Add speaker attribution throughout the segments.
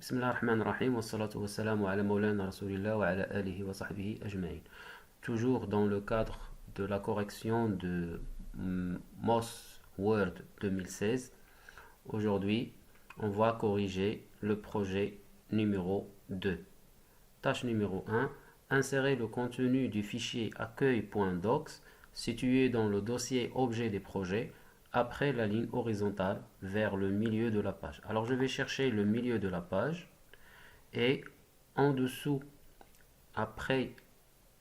Speaker 1: بسم الله الرحمن الرحيم والصلاة والسلام على مولانا Rasulillah wa ala alihi wa sahbihi ajma'in. Toujours dans le cadre de la correction de MOS Word 2016, aujourd'hui on va corriger le projet numéro 2. Tâche numéro 1, insérer le contenu du fichier accueil.docs situé dans le dossier objet des projets après la ligne horizontale vers le milieu de la page. Alors je vais chercher le milieu de la page et en dessous, après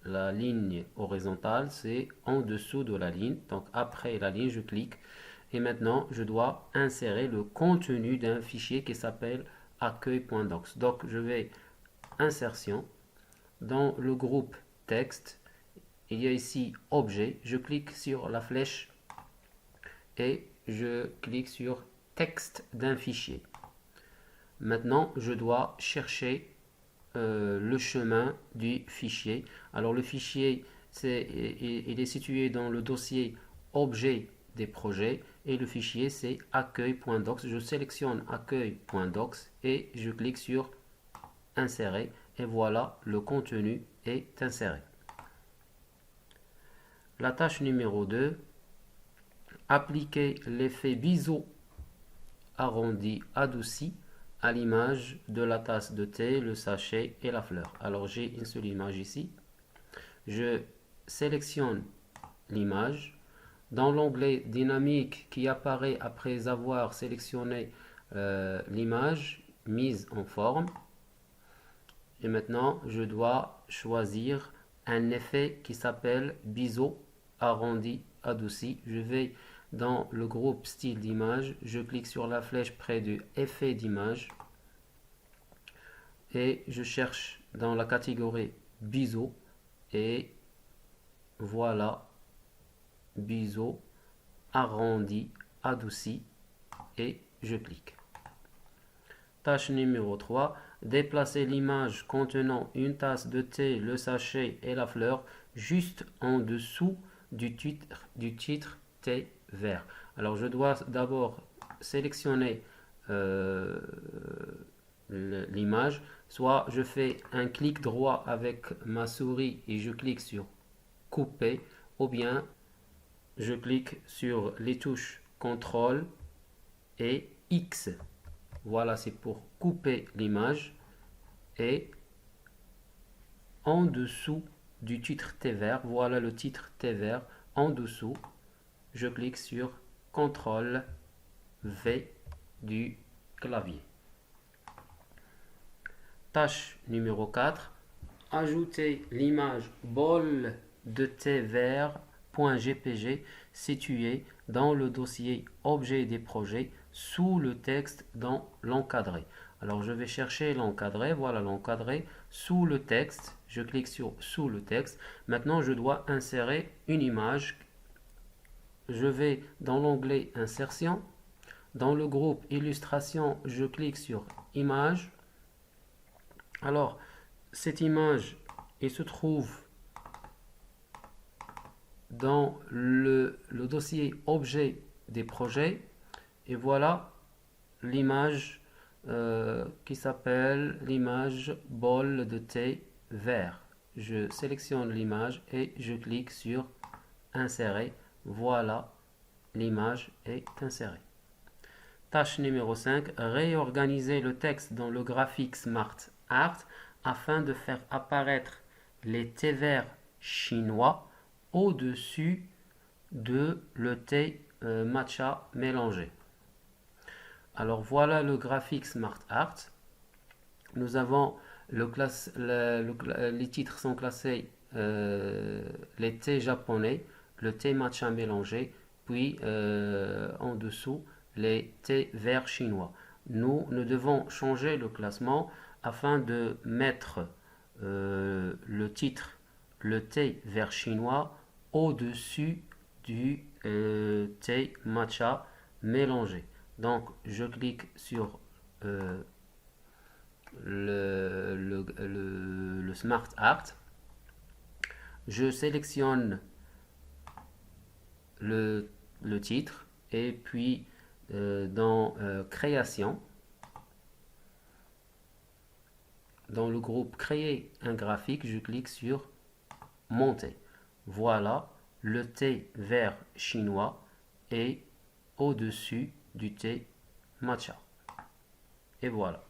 Speaker 1: la ligne horizontale, c'est en dessous de la ligne. Donc après la ligne, je clique et maintenant je dois insérer le contenu d'un fichier qui s'appelle accueil.docs. Donc je vais insertion dans le groupe texte. Il y a ici objet. Je clique sur la flèche et je clique sur texte d'un fichier. Maintenant, je dois chercher le chemin du fichier. Alors le fichier, il est situé dans le dossier objet des projets et le fichier c'est accueil.docs. Je sélectionne accueil.docs et je clique sur insérer et voilà, le contenu est inséré. La tâche numéro 2, appliquer l'effet biseau arrondi adouci à l'image de la tasse de thé, le sachet et la fleur. Alors j'ai une seule image ici. Je sélectionne l'image. Dans l'onglet dynamique qui apparaît après avoir sélectionné l'image mise en forme. Et maintenant, je dois choisir un effet qui s'appelle biseau arrondi adouci. Je vais dans le groupe style d'image, je clique sur la flèche près du effet d'image et je cherche dans la catégorie biseau et voilà biseau arrondi adouci et je clique. Tâche numéro 3, déplacer l'image contenant une tasse de thé, le sachet et la fleur juste en dessous du titre thé vert. Alors je dois d'abord sélectionner l'image, soit je fais un clic droit avec ma souris et je clique sur couper, ou bien je clique sur les touches CTRL et X. Voilà, c'est pour couper l'image et en dessous du titre T vert, voilà le titre T vert, en dessous, je clique sur CTRL V du clavier. Tâche numéro 4, ajouter l'image bol de thé vert.jpg située dans le dossier objet des projets sous le texte dans l'encadré. Alors je vais chercher l'encadré, voilà l'encadré, sous le texte, je clique sur sous le texte. Maintenant je dois insérer une image. Je vais dans l'onglet insertion, dans le groupe illustration, je clique sur image. Alors cette image, elle se trouve dans le dossier objet des projets et voilà l'image qui s'appelle l'image bol de thé vert. Je sélectionne l'image et je clique sur insérer. Voilà, l'image est insérée. Tâche numéro 5, réorganiser le texte dans le graphique Smart Art afin de faire apparaître les thés verts chinois au-dessus de le thé matcha mélangé. Alors voilà le graphique Smart Art. Nous avons les titres sont classés les thés japonais, le thé matcha mélangé, puis en dessous les thés verts chinois. Nous devons changer le classement afin de mettre le titre le thé vert chinois au-dessus du thé matcha mélangé. Donc je clique sur le Smart Art. Je sélectionne le titre et puis dans création, dans le groupe créer un graphique, je clique sur monter. Voilà, le thé vert chinois est au-dessus du thé matcha. Et voilà.